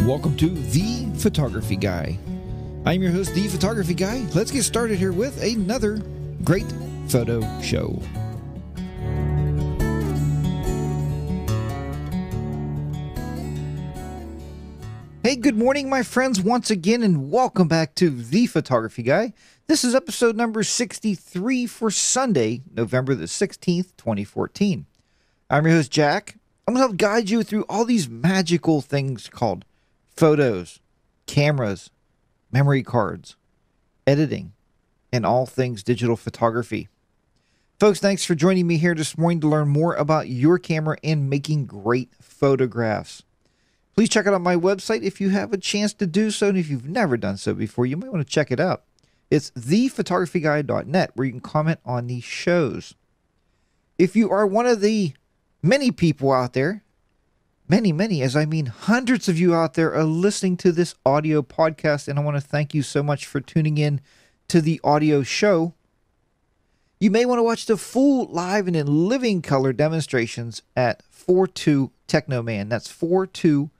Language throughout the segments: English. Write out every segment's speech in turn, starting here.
Welcome to The Photography Guy. I'm your host, The Photography Guy. Let's get started here with another great photo show. Hey, good morning, my friends, once again, and welcome back to The Photography Guy. This is episode number 63 for Sunday, November the 16th, 2014. I'm your host, Jack. I'm going to help guide you through all these magical things called photos, cameras, memory cards, editing, and all things digital photography. Folks, thanks for joining me here this morning to learn more about your camera and making great photographs. Please check out my website if you have a chance to do so, and if you've never done so before, you might want to check it out. It's thephotographyguy.net, where you can comment on these shows. If you are one of the many people out there, many, as I mean hundreds of you out there are listening to this audio podcast, and I want to thank you so much for tuning in to the audio show. You may want to watch the full live and in living color demonstrations at 42 Technoman. That's 42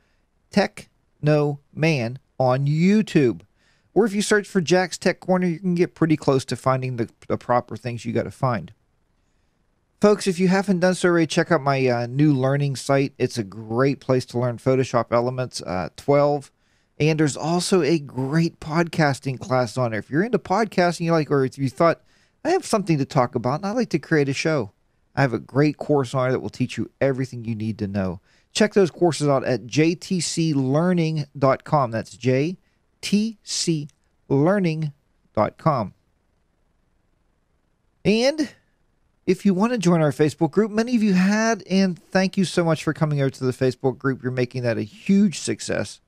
Technoman on YouTube. Or if you search for Jack's Tech Corner, you can get pretty close to finding the proper things you got to find. Folks, if you haven't done so already, check out my new learning site. It's a great place to learn Photoshop Elements 12. And there's also a great podcasting class on there. If you're into podcasting, or if you thought, I have something to talk about and I'd like to create a show, I have a great course on there that will teach you everything you need to know. Check those courses out at jtclearning.com. That's jtclearning.com. And if you want to join our Facebook group, many of you had, and thank you so much for coming over to the Facebook group. You're making that a huge success.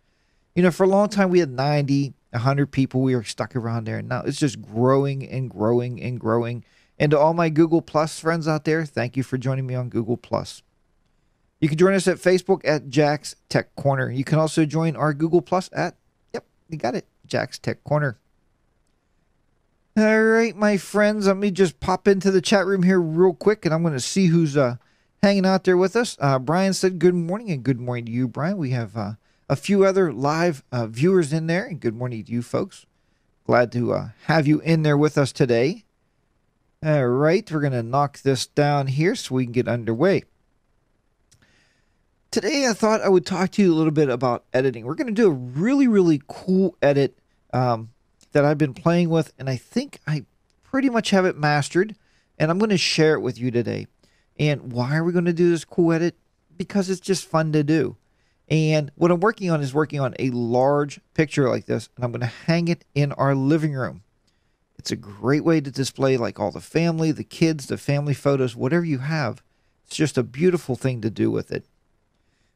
You know, for a long time, we had 90, 100 people. We were stuck around there. And now it's just growing and growing and growing. And to all my Google Plus friends out there, thank you for joining me on Google Plus. You can join us at Facebook at Jack's Tech Corner. You can also join our Google Plus at, yep, you got it, Jack's Tech Corner. All right, my friends, let me just pop into the chat room here real quick, and I'm going to see who's hanging out there with us. Brian said good morning, and good morning to you, Brian. We have a few other live viewers in there, and good morning to you folks. Glad to have you in there with us today. All right, we're going to knock this down here so we can get underway. Today, I thought I would talk to you a little bit about editing. We're going to do a really cool edit that I've been playing with, and I think I pretty much have it mastered, and I'm going to share it with you today. And why are we going to do this cool edit? Because it's just fun to do. And what I'm working on is a large picture like this, and I'm going to hang it in our living room. It's a great way to display like all the family, the kids, the family photos, whatever you have. It's just a beautiful thing to do with it.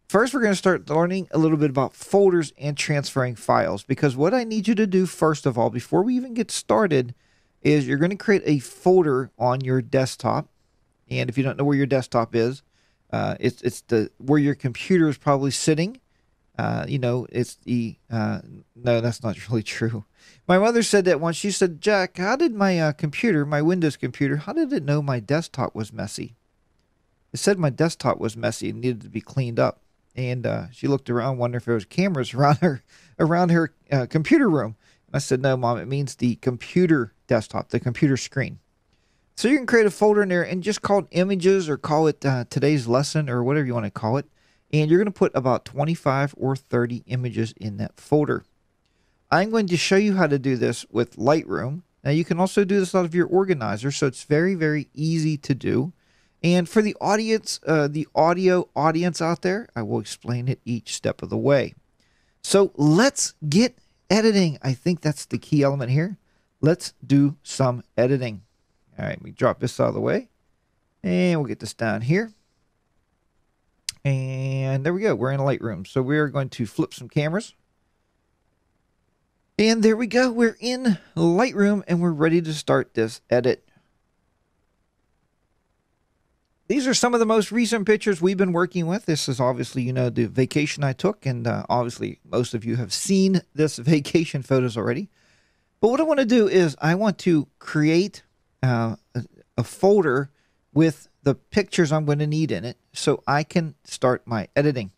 First, we're going to start learning a little bit about folders and transferring files, because what I need you to do first of all, before we even get started, is you're going to create a folder on your desktop. And if you don't know where your desktop is, it's where your computer is probably sitting. It's the no, that's not really true. My mother said that once. She said, Jack, how did my computer, my Windows computer, how did it know my desktop was messy? It said my desktop was messy and needed to be cleaned up. And she looked around, wondering if there was cameras around her computer room. And I said, no, Mom, it means the computer desktop, the computer screen. So you can create a folder in there and just call it images, or call it today's lesson, or whatever you want to call it. And you're going to put about 25 or 30 images in that folder. I'm going to show you how to do this with Lightroom. Now, you can also do this out of your organizer, so it's very easy to do. And for the audience, the audio audience out there, I will explain it each step of the way. So let's get editing. I think that's the key element here. Let's do some editing. All right, we drop this out of the way. And we'll get this down here. And there we go. We're in Lightroom. So we are going to flip some cameras. And there we go. We're in Lightroom, and we're ready to start this edit. These are some of the most recent pictures we've been working with. This is obviously, the vacation I took, and obviously most of you have seen this vacation photos already. But what I want to do is I want to create a folder with the pictures I'm going to need in it so I can start my editing.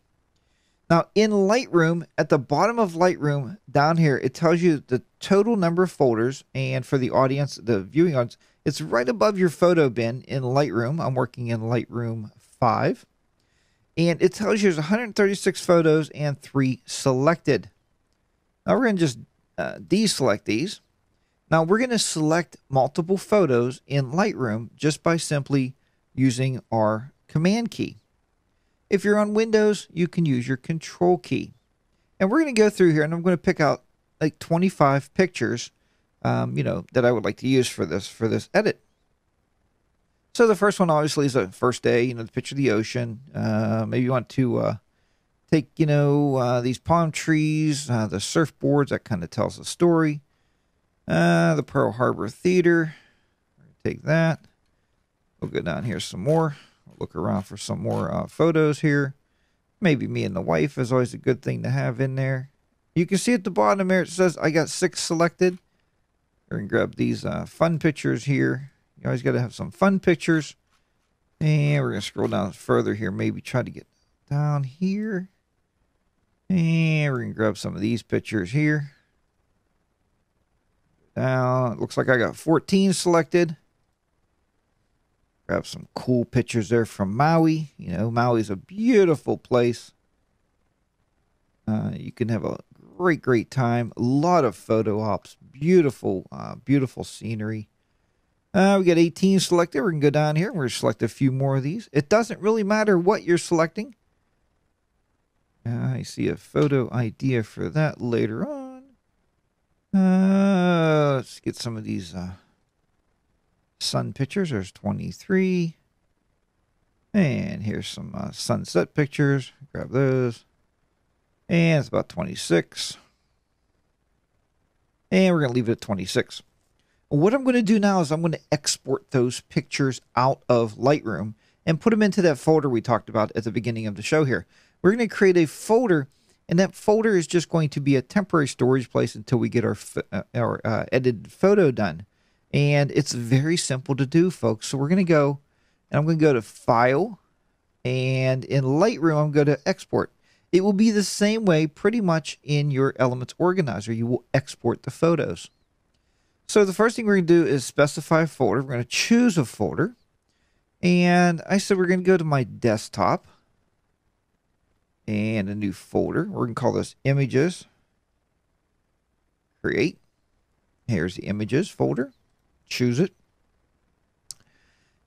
Now in Lightroom, at the bottom of Lightroom down here, it tells you the total number of folders. And for the audience, the viewing audience, it's right above your photo bin in Lightroom. I'm working in Lightroom 5. And it tells you there's 136 photos and 3 selected. Now we're going to just deselect these. Now we're going to select multiple photos in Lightroom just by simply using our Command key. If you're on Windows, you can use your Control key. And we're going to go through here, and I'm going to pick out like 25 pictures, that I would like to use for this edit. So the first one obviously is a first day, the picture of the ocean. Maybe you want to take, these palm trees, the surfboards, that kind of tells the story. The Pearl Harbor Theater, take that. We'll go down here some more. We'll look around for some more photos here. Maybe me and the wife is always a good thing to have in there. You can see at the bottom here, it says I got 6 selected. We're going to grab these fun pictures here. You always got to have some fun pictures. And we're going to scroll down further here. Maybe try to get down here. And we're going to grab some of these pictures here. Now, it looks like I got 14 selected. Grab some cool pictures there from Maui. Maui's a beautiful place. You can have a great time. A lot of photo ops. Beautiful, beautiful scenery. We got 18 selected. We're going to go down here. We're going to select a few more of these. It doesn't really matter what you're selecting. I see a photo idea for that later on. Let's get some of these sun pictures. There's 23. And here's some sunset pictures. Grab those. And it's about 26. And we're going to leave it at 26. What I'm going to do now is I'm going to export those pictures out of Lightroom and put them into that folder we talked about at the beginning of the show here. We're going to create a folder, and that folder is just going to be a temporary storage place until we get our edited photo done. And it's very simple to do, folks. So we're going to go, and I'm going to go to File, and in Lightroom, I'm going to Export. It will be the same way pretty much in your Elements Organizer. You will export the photos. So the first thing we're going to do is specify a folder. We're going to choose a folder. And I said we're going to go to my desktop. And a new folder. We're going to call this Images. Create. Here's the Images folder. Choose it.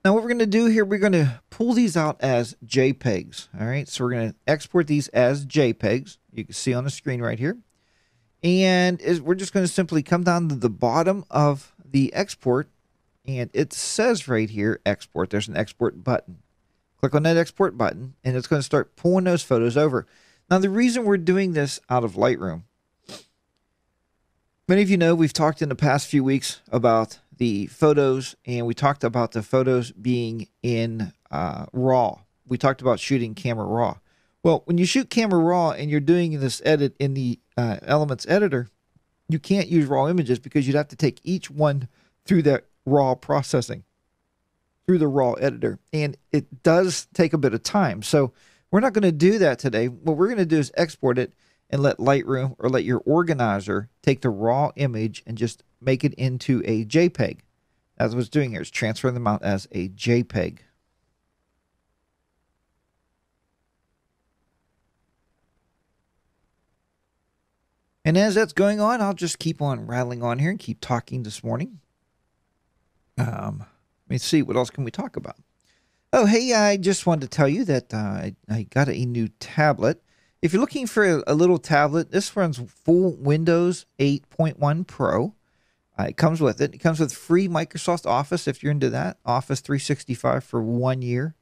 Now what we're going to do here, we're going to pull these out as JPEGs. All right, so we're going to export these as JPEGs. You can see on the screen right here. And we're just going to simply come down to the bottom of the export, and it says right here, export. There's an export button. Click on that export button, and it's going to start pulling those photos over. Now, the reason we're doing this out of Lightroom, many of you know we've talked in the past few weeks about the photos, and we talked about the photos being in RAW. We talked about shooting camera RAW. Well, when you shoot camera RAW and you're doing this edit in the Elements editor, you can't use raw images because you'd have to take each one through that raw processing, through the raw editor. And it does take a bit of time. So we're not going to do that today. What we're going to do is export it and let Lightroom or let your organizer take the raw image and just make it into a JPEG. That's what it's doing here. It's transferring them out as a JPEG. And as that's going on, I'll just keep on rattling on here and keep talking this morning. Let me see, what else can we talk about? Oh, hey, I just wanted to tell you that I got a new tablet. If you're looking for a little tablet, this runs full Windows 8.1 Pro. It comes with it. It comes with free Microsoft Office if you're into that. Office 365 for 1 year.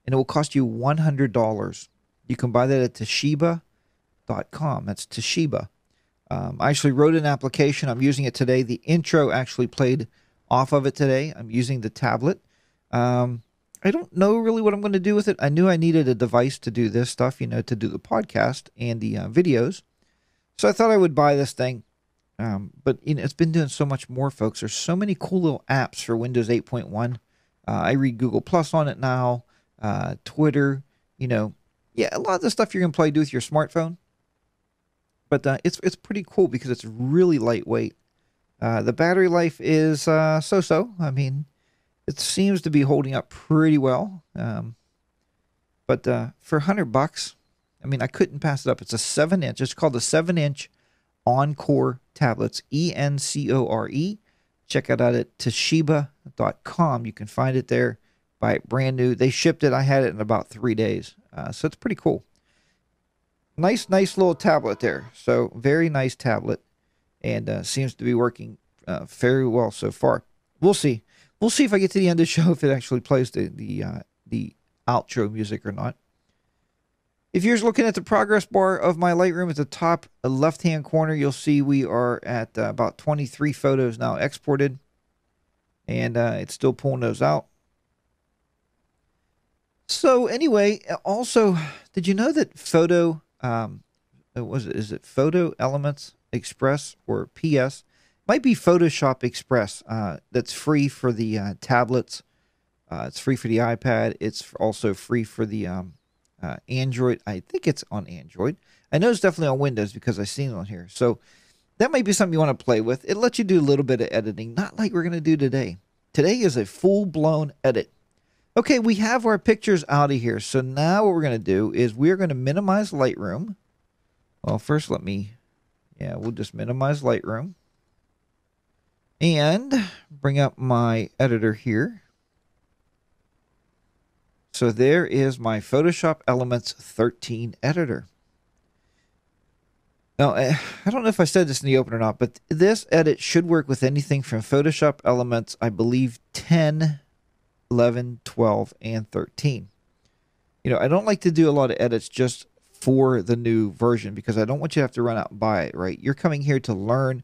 And it will cost you $100. You can buy that at Toshiba.com. That's Toshiba. I actually wrote an application. I'm using it today. The intro actually played off of it today. I'm using the tablet. I don't know really what I'm going to do with it. I knew I needed a device to do this stuff, to do the podcast and the videos. So I thought I would buy this thing. But it's been doing so much more, folks. There's so many cool little apps for Windows 8.1. I read Google Plus on it now, Twitter. You Yeah, a lot of the stuff you're going to probably do with your smartphone. But it's pretty cool because it's really lightweight. The battery life is so-so. I mean, it seems to be holding up pretty well. But for $100, I mean, I couldn't pass it up. It's a 7-inch. It's called the 7-inch Encore tablets, Encore. Check it out at Toshiba.com. You can find it there. Buy it brand new. They shipped it. I had it in about 3 days. So it's pretty cool. Nice little tablet there. So very nice tablet, and seems to be working very well so far. We'll see. We'll see if I get to the end of the show if it actually plays the outro music or not. If you're looking at the progress bar of my Lightroom at the top left-hand corner, you'll see we are at about 23 photos now exported, and it's still pulling those out. So anyway, also, did you know that is it Photo Elements Express or PS? Might be Photoshop Express. That's free for the tablets. It's free for the iPad. It's also free for the Android. I think it's on Android. I know it's definitely on Windows because I've seen it on here. So that might be something you want to play with. It lets you do a little bit of editing, not like we're going to do today. Today is a full-blown edit. Okay, we have our pictures out of here. So now what we're going to do is we're going to minimize Lightroom. Well, first we'll just minimize Lightroom. And bring up my editor here. So there is my Photoshop Elements 13 editor. Now, I don't know if I said this in the open or not, but this edit should work with anything from Photoshop Elements, I believe, 10, 11, 12, and 13. You know, I don't like to do a lot of edits just for the new version because I don't want you to have to run out and buy it, right? You're coming here to learn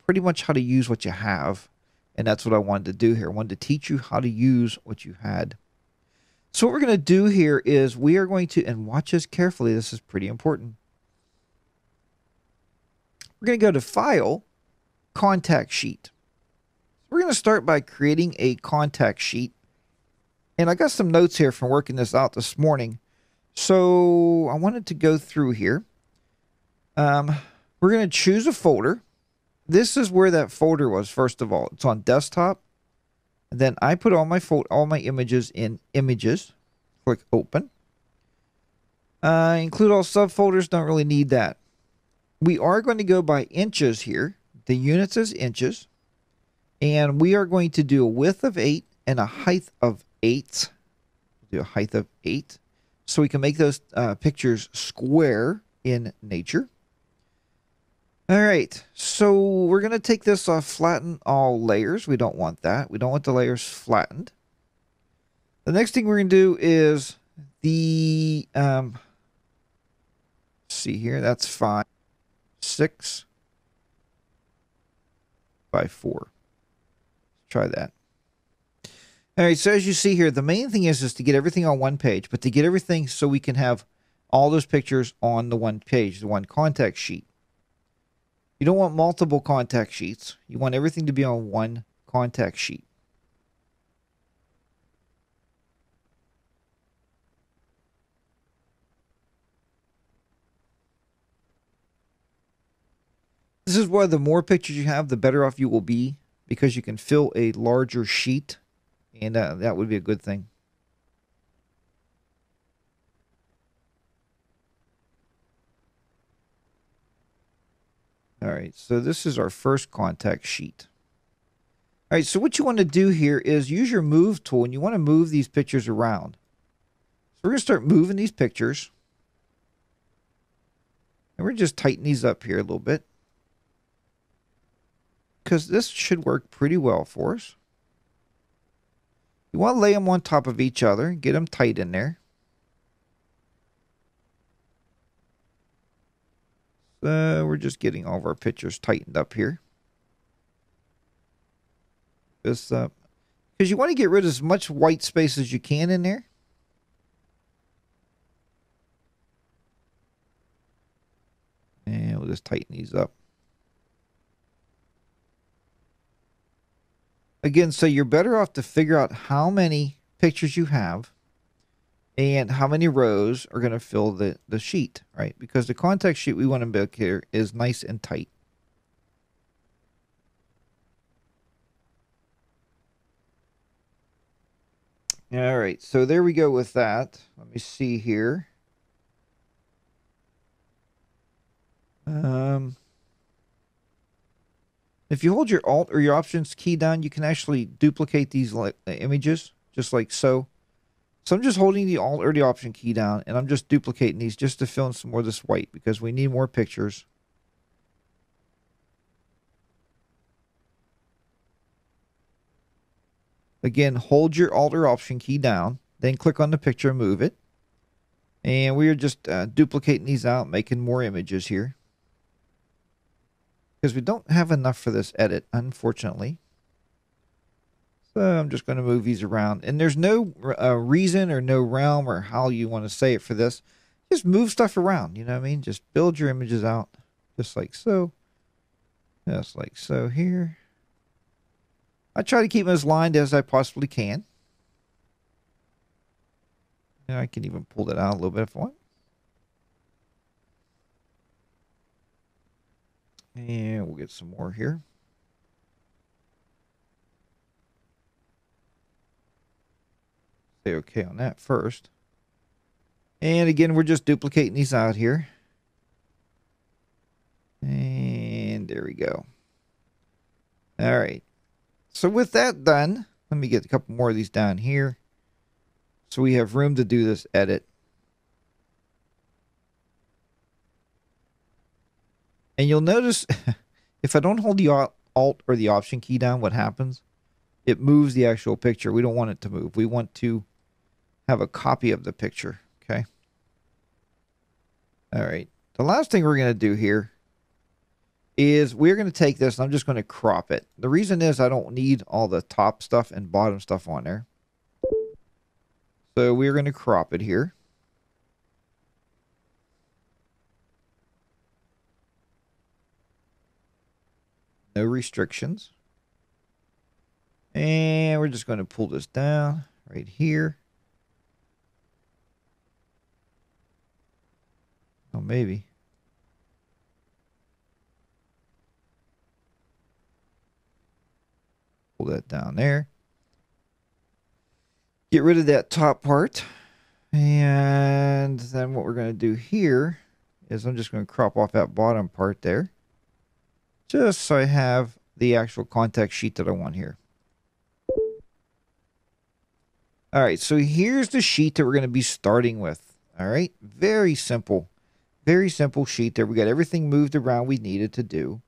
pretty much how to use what you have, and that's what I wanted to do here. I wanted to teach you how to use what you had. So what we're going to do here is we are going to, and watch this carefully, this is pretty important. We're going to go to File, Contact Sheet. We're going to start by creating a contact sheet. And I got some notes here from working this out this morning. So I wanted to go through here. We're going to choose a folder. This is where that folder was, first of all. It's on desktop. And then I put all my images in images. Click open. Include all subfolders. Don't really need that. We are going to go by inches here. The units is inches. And we are going to do a width of 8 and a height of 8. Do a height of 8. So we can make those pictures square in nature. All right, so we're going to take this off, flatten all layers. We don't want that. We don't want the layers flattened. The next thing we're going to do is the, see here, that's 5, 6 by 4. Try that. All right, so as you see here, the main thing is to get everything on one page, but to get everything so we can have all those pictures on the one page, the one contact sheet. You don't want multiple contact sheets. You want everything to be on one contact sheet. This is why the more pictures you have, the better off you will be, because you can fill a larger sheet, and that would be a good thing. All right, so this is our first contact sheet. All right, so what you want to do here is use your move tool, and you want to move these pictures around. So we're going to start moving these pictures. And we're just tighten these up here a little bit, because this should work pretty well for us. You want to lay them on top of each other, get them tight in there. So we're just getting all of our pictures tightened up here. Just because you want to get rid of as much white space as you can in there. And we'll just tighten these up. Again, so you're better off to figure out how many pictures you have and how many rows are going to fill the sheet, right? Because the contact sheet we want to make here is nice and tight. All right, so there we go with that. Let me see here. If you hold your Alt or your Options key down, you can actually duplicate these images, just like so. So I'm just holding the Alt or the Option key down, and I'm just duplicating these just to fill in some more of this white because we need more pictures. Again, hold your Alt or Option key down, then click on the picture and move it. And we are just duplicating these out, making more images here. Because we don't have enough for this edit, unfortunately. So I'm just going to move these around. And there's no reason or no realm or how you want to say it for this. Just move stuff around, you know what I mean? Just build your images out, just like so. Just like so here. I try to keep them as lined as I possibly can. And I can even pull that out a little bit if I want. And we'll get some more here. Say okay on that first. And again, we're just duplicating these out here. And there we go. All right. So with that done, let me get a couple more of these down here. So we have room to do this edit. And you'll notice if I don't hold the Alt or the Option key down, what happens? It moves the actual picture. We don't want it to move. We want to have a copy of the picture. Okay. All right. The last thing we're going to do here is we're going to take this and I'm just going to crop it. The reason is I don't need all the top stuff and bottom stuff on there. So we're going to crop it here. No restrictions. And we're just going to pull this down right here. Oh, maybe. Pull that down there. Get rid of that top part. And then what we're going to do here is I'm just going to crop off that bottom part there. Just so I have the actual contact sheet that I want here. All right, so here's the sheet that we're going to be starting with. All right, very simple sheet there. We got everything moved around we needed to do.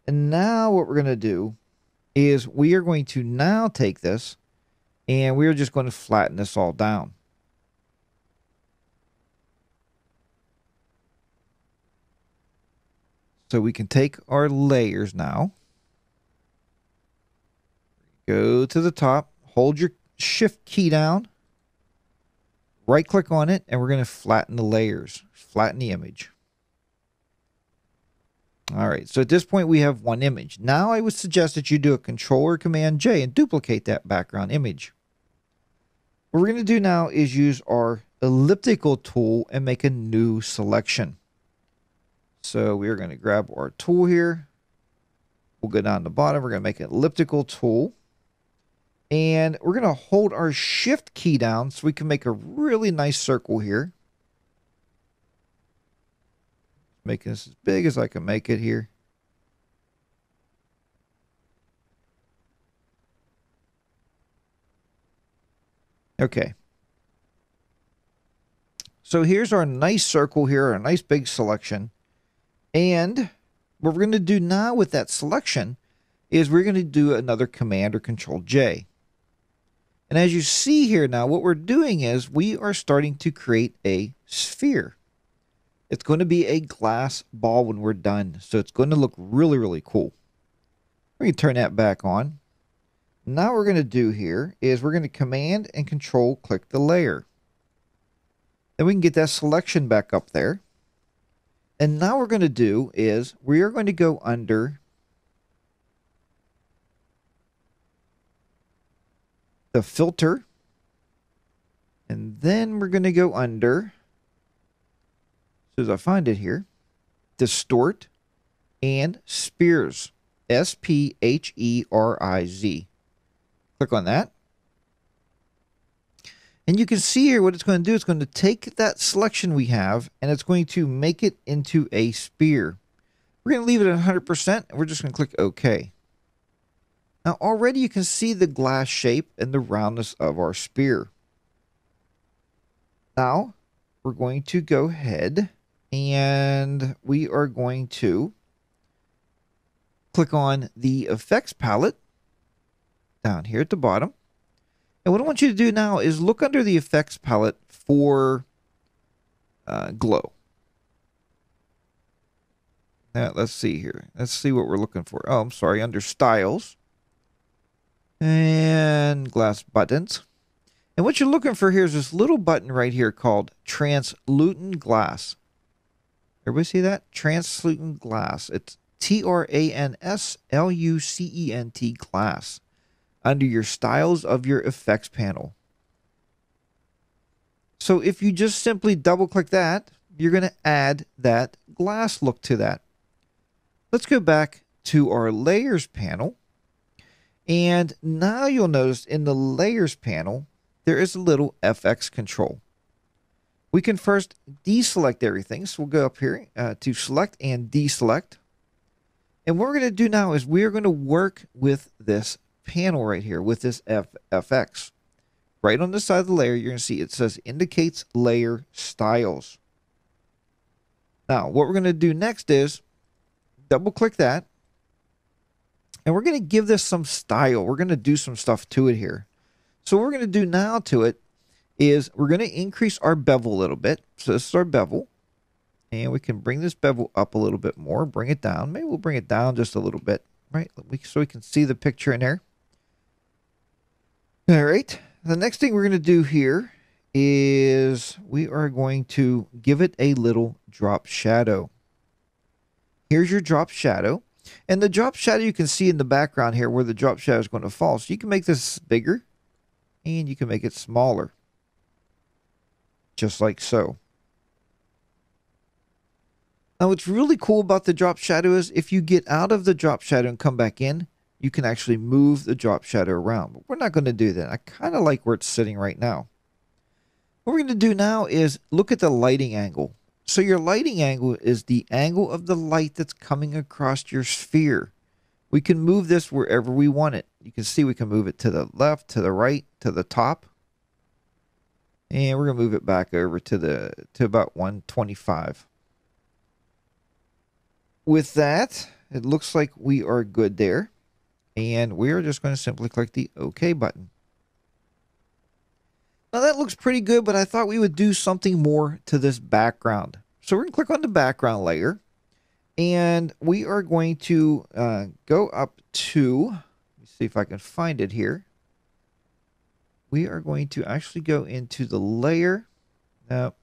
And now what we're going to do is we are going to now take this and we're just going to flatten this all down. So we can take our layers now. Go to the top, hold your Shift key down, right click on it, and we're going to flatten the layers, flatten the image. All right, so at this point we have one image. Now I would suggest that you do a Control or Command J and duplicate that background image. What we're going to do now is use our elliptical tool and make a new selection. So we're going to grab our tool here. We'll go down to the bottom. We're going to make an elliptical tool. And we're going to hold our Shift key down so we can make a really nice circle here. Making this as big as I can make it here. Okay. So here's our nice circle here, our nice big selection. And what we're going to do now with that selection is we're going to do another Command or Control J. And as you see here now, what we're doing is we are starting to create a sphere. It's going to be a glass ball when we're done. So it's going to look really, really cool. We can turn that back on. Now what we're going to do here is we're going to Command and Control click the layer. Then we can get that selection back up there. And now what we're going to do is we are going to go under the filter And then we're going to go under, as soon as I find it here, distort and spears. S-P-H-E-R-I-Z. Click on that. And you can see here what it's going to do. It's going to take that selection we have and it's going to make it into a spear. We're going to leave it at 100% and we're just going to click OK. Now already you can see the glass shape and the roundness of our spear. Now we're going to go ahead and we are going to click on the effects palette down here at the bottom. And what I want you to do now is look under the effects palette for glow. Now, let's see here. Let's see what we're looking for. Oh, I'm sorry. Under styles and glass buttons. And what you're looking for here is this little button right here called translucent glass. Everybody see that? Translucent glass. It's T-R-A-N-S-L-U-C-E-N-T glass. Under your styles of your effects panel. So if you just simply double click that, you're going to add that glass look to that. Let's go back to our layers panel. And now you'll notice in the layers panel, there is a little FX control. We can first deselect everything. So we'll go up here to select and deselect. And what we're going to do now is we're going to work with this panel right here with this FX. Right on the side of the layer, you're going to see it says indicates layer styles. Now, what we're going to do next is double click that. And we're going to give this some style. We're going to do some stuff to it here. So what we're going to do now to it is we're going to increase our bevel a little bit. So this is our bevel. And we can bring this bevel up a little bit more. Bring it down. Maybe we'll bring it down just a little bit. Right? So we can see the picture in there. All right. The next thing we're going to do here is we are going to give it a little drop shadow. Here's your drop shadow. And the drop shadow you can see in the background here where the drop shadow is going to fall. So you can make this bigger and you can make it smaller. Just like so. Now what's really cool about the drop shadow is if you get out of the drop shadow and come back in, you can actually move the drop shadow around. But we're not going to do that. I kind of like where it's sitting right now. What we're going to do now is look at the lighting angle. So your lighting angle is the angle of the light that's coming across your sphere. We can move this wherever we want it. You can see we can move it to the left, to the right, to the top. And we're going to move it back over to about 125. With that, it looks like we are good there. And we are just going to simply click the OK button. Now that looks pretty good, but I thought we would do something more to this background. So we're going to click on the background layer. And we are going to go up to, let me see if I can find it here. We are going to actually go into the layer. Now,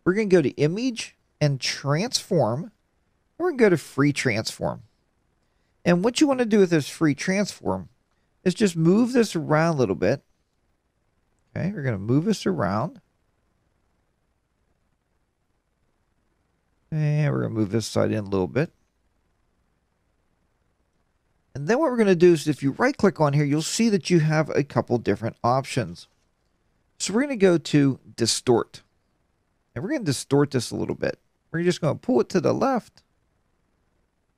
we're going to go to image and transform. We're going to go to free transform. And what you want to do with this free transform is just move this around a little bit. Okay, we're going to move this around. And we're going to move this side in a little bit. And then what we're going to do is if you right click on here, you'll see that you have a couple different options. So we're going to go to distort. And we're going to distort this a little bit. We're just going to pull it to the left.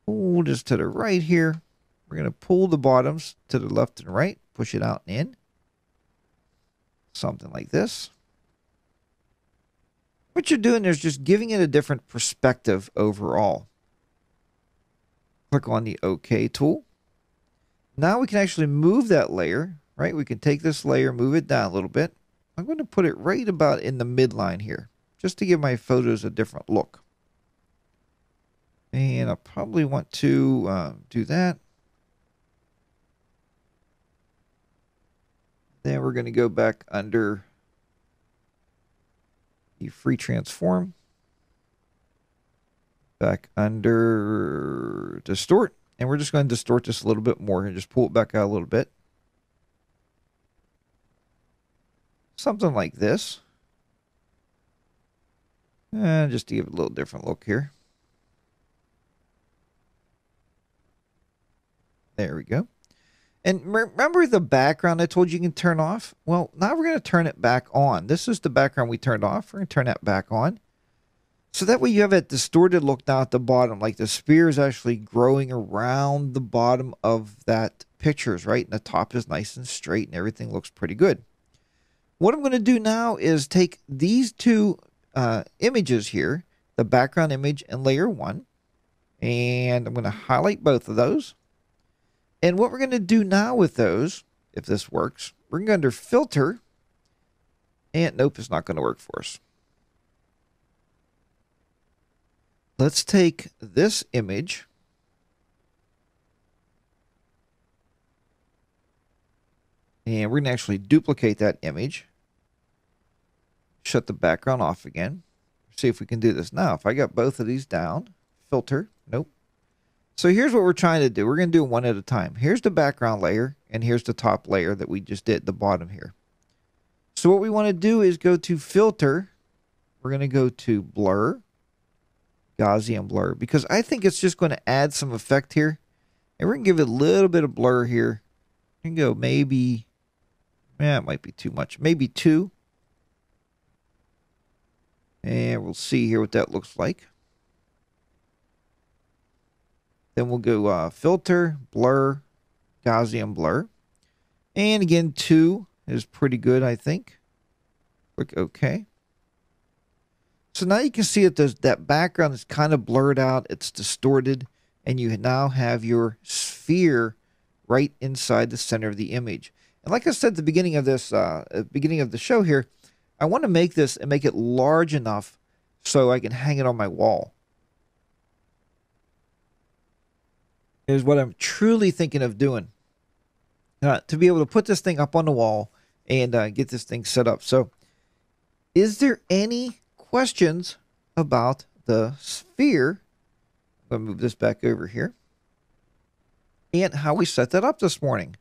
Pull just to the right here. We're going to pull the bottoms to the left and right. Push it out and in. Something like this. What you're doing is just giving it a different perspective overall. Click on the OK tool. Now we can actually move that layer, right? We can take this layer, move it down a little bit. I'm going to put it right about in the midline here, just to give my photos a different look. And I probably want to do that. Then we're going to go back under the free transform. Back under distort. And we're just going to distort this a little bit more and just pull it back out a little bit. Something like this. And just to give it a little different look here. There we go. And remember the background I told you can turn off? Well, now we're going to turn it back on. This is the background we turned off. We're going to turn that back on. So that way you have that distorted look down at the bottom, like the sphere is actually growing around the bottom of that pictures, right? And the top is nice and straight and everything looks pretty good. What I'm going to do now is take these two images here, the background image and layer 1, and I'm going to highlight both of those. And what we're going to do now with those, if this works, we're going to go under filter, and nope, it's not going to work for us. Let's take this image and we're going to actually duplicate that image. Shut the background off again. See if we can do this. Now, if I got both of these down, filter, nope. So here's what we're trying to do. We're going to do one at a time. Here's the background layer, and here's the top layer that we just did, the bottom here. So what we want to do is go to filter. We're going to go to blur, Gaussian blur, because I think it's just going to add some effect here. And we're going to give it a little bit of blur here. We can go maybe, it might be too much, maybe 2. And we'll see here what that looks like. Then we'll go filter, blur, Gaussian blur. And again, 2 is pretty good, I think. Click OK. So now you can see that that background is kind of blurred out. It's distorted. And you now have your sphere right inside the center of the image. And like I said at the beginning of this, beginning of the show here, I want to make this and make it large enough so I can hang it on my wall. Is what I'm truly thinking of doing. To be able to put this thing up on the wall and get this thing set up. So, is there any questions about the sphere? I'm going to move this back over here. And how we set that up this morning.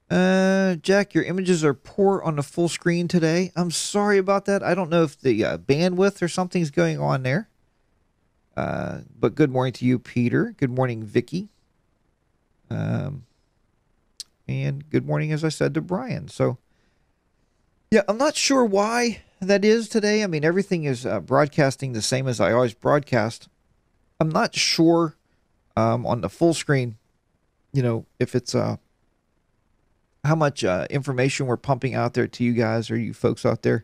Jack, your images are poor on the full screen today. I'm sorry about that. I don't know if the bandwidth or something's going on there. But good morning to you, Peter. Good morning, Vicky. And good morning, as I said, to Brian. So, yeah, I'm not sure why that is today. I mean, everything is broadcasting the same as I always broadcast. I'm not sure on the full screen, you know, if it's how much information we're pumping out there to you guys or you folks out there.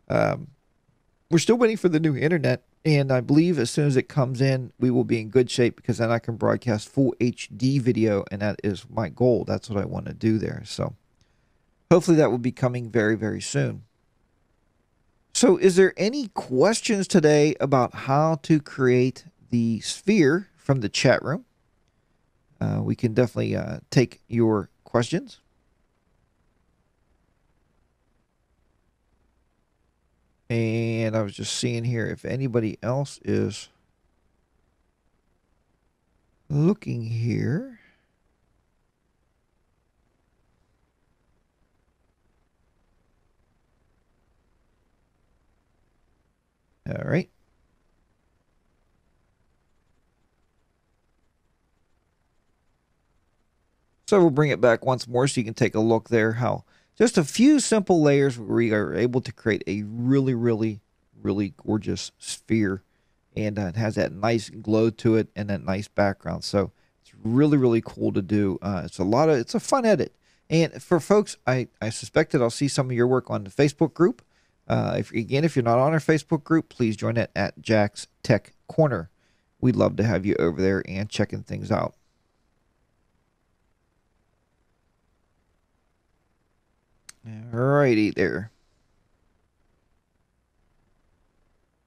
We're still waiting for the new internet. And I believe as soon as it comes in, we will be in good shape because then I can broadcast full HD video. And that is my goal. That's what I want to do there. So hopefully that will be coming very, very soon. So is there any questions today about how to create the sphere from the chat room? We can definitely take your questions. And I was just seeing here if anybody else is looking here. All right. So we'll bring it back once more so you can take a look there how just a few simple layers where we are able to create a really, really, really gorgeous sphere. And it has that nice glow to it and that nice background. So it's really, really cool to do. It's a fun edit. And for folks, I suspect that I'll see some of your work on the Facebook group. If you're not on our Facebook group, please join it at Jack's Tech Corner. We'd love to have you over there and checking things out. Alrighty there.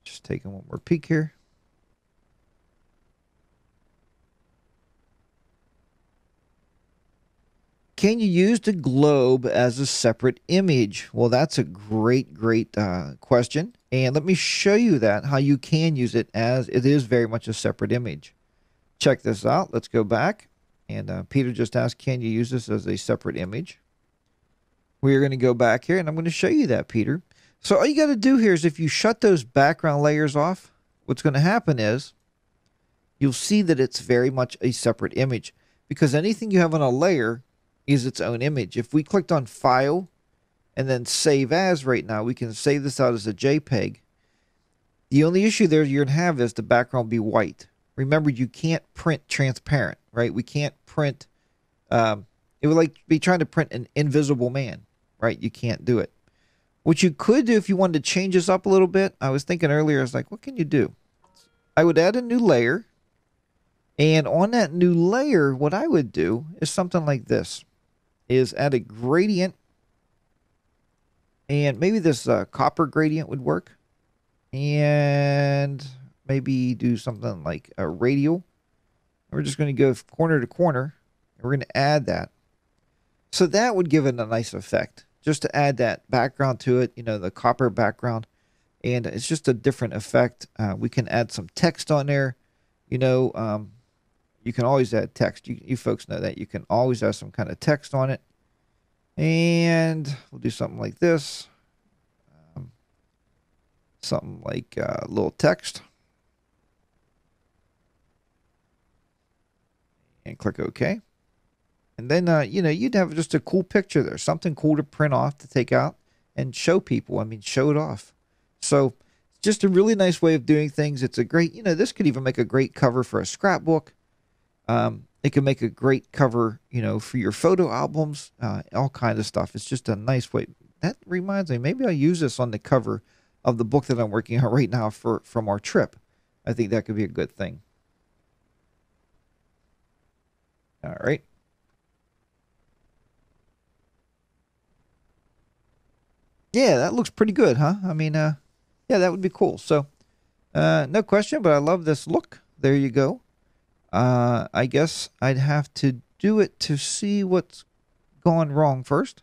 Just taking one more peek here. Can you use the globe as a separate image? Well, that's a great question. And let me show you that, how you can use it as it is very much a separate image. check this out. Let's go back. And Peter just asked, can you use this as a separate image? We're going to go back here, and I'm going to show you that, Peter. So all you got to do here is if you shut those background layers off, what's going to happen is you'll see that it's very much a separate image because anything you have on a layer is its own image. If we clicked on File and then Save As right now, we can save this out as a JPEG. The only issue there you're going to have is the background be white. Remember, you can't print transparent, right? We can't print, it would like be trying to print an invisible man, right? You can't do it. What you could do if you wanted to change this up a little bit, I was thinking earlier, I was like, what can you do? I would add a new layer. And on that new layer, what I would do is something like this, is add a gradient. And maybe this copper gradient would work. And maybe do something like a radial. We're just going to go corner to corner. And we're going to add that. So that would give it a nice effect. Just to add that background to it, you know, the copper background. And it's just a different effect. We can add some text on there. You know, you can always add text. You folks know that. You can always add some kind of text on it. And we'll do something like this. Something like a little text. And click OK. And then, you know, you'd have just a cool picture there. Something cool to print off, to take out, and show people. I mean, show it off. So, it's just a really nice way of doing things. It's a great, you know, this could even make a great cover for a scrapbook. It can make a great cover, you know, for your photo albums, all kinds of stuff. It's just a nice way. That reminds me, maybe I'll use this on the cover of the book that I'm working on right now from our trip. I think that could be a good thing. All right. Yeah, that looks pretty good, huh? I mean, yeah, that would be cool. So, no question, but I love this look. There you go. I guess I'd have to do it to see what's gone wrong first.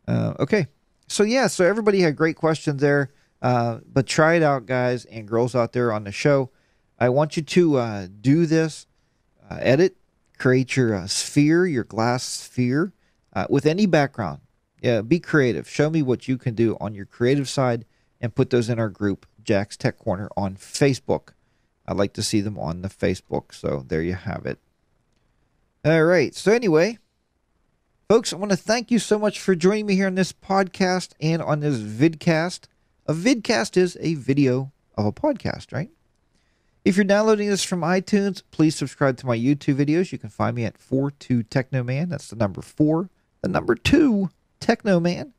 Okay. So, yeah, so everybody had great questions there. But try it out, guys and girls out there on the show. I want you to do this. Edit, create your sphere, your glass sphere, with any background. Yeah, be creative. Show me what you can do on your creative side and put those in our group, Jack's Tech Corner, on Facebook. I'd like to see them on the Facebook. So there you have it. All right. So anyway, folks, I want to thank you so much for joining me here on this podcast and on this vidcast. A vidcast is a video of a podcast, right? If you're downloading this from iTunes, please subscribe to my YouTube videos. You can find me at 42TechnoMan. That's the number 4, the number 2, Technoman.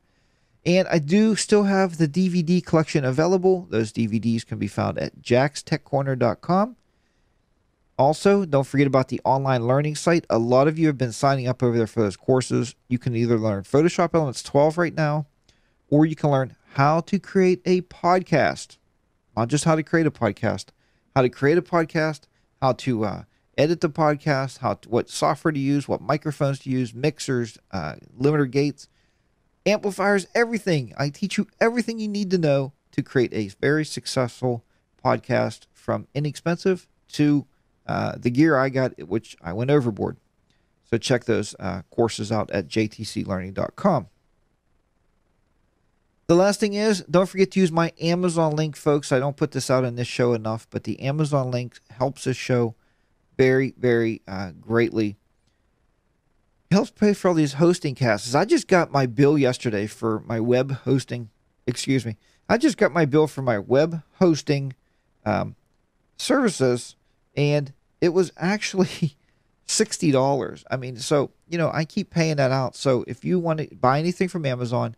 And I do still have the DVD collection available. Those DVDs can be found at jackstechcorner.com. Also, don't forget about the online learning site. A lot of you have been signing up over there for those courses. You can either learn Photoshop Elements 12 right now, or you can learn how to create a podcast. Not just how to create a podcast, how to create a podcast, how to edit the podcast, what software to use, what microphones to use, mixers, limiter gates, amplifiers, everything. I teach you everything you need to know to create a very successful podcast, from inexpensive to the gear I got, which I went overboard. So check those courses out at jtclearning.com. The last thing is, don't forget to use my Amazon link, folks. I don't put this out in this show enough, but the Amazon link helps this show very, very greatly. It helps pay for all these hosting costs. I just got my bill yesterday for my web hosting. Excuse me. I just got my bill for my web hosting services, and it was actually $60. I mean, so, you know, I keep paying that out. So if you want to buy anything from Amazon,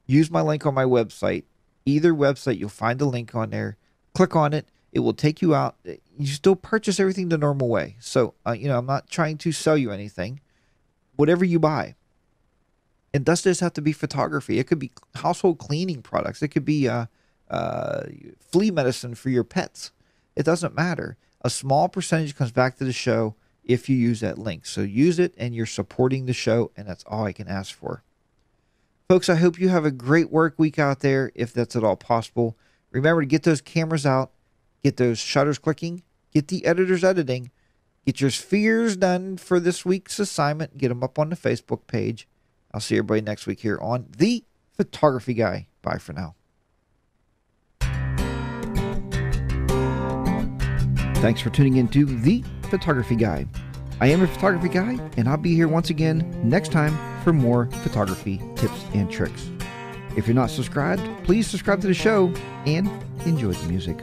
use my link on my website. Either website, you'll find a link on there. Click on it. It will take you out. You still purchase everything the normal way. So, you know, I'm not trying to sell you anything. Whatever you buy. It doesn't just have to be photography. It could be household cleaning products. It could be flea medicine for your pets. It doesn't matter. A small percentage comes back to the show if you use that link. So use it, and you're supporting the show, and that's all I can ask for. Folks, I hope you have a great work week out there, if that's at all possible. Remember to get those cameras out, get those shutters clicking, get the editors editing, Get your spheres done for this week's assignment. Get them up on the Facebook page. I'll see everybody next week here on The Photography Guy. Bye for now. Thanks for tuning in to The Photography Guy. I am your photography guy, and I'll be here once again next time for more photography tips and tricks. If you're not subscribed, please subscribe to the show and enjoy the music.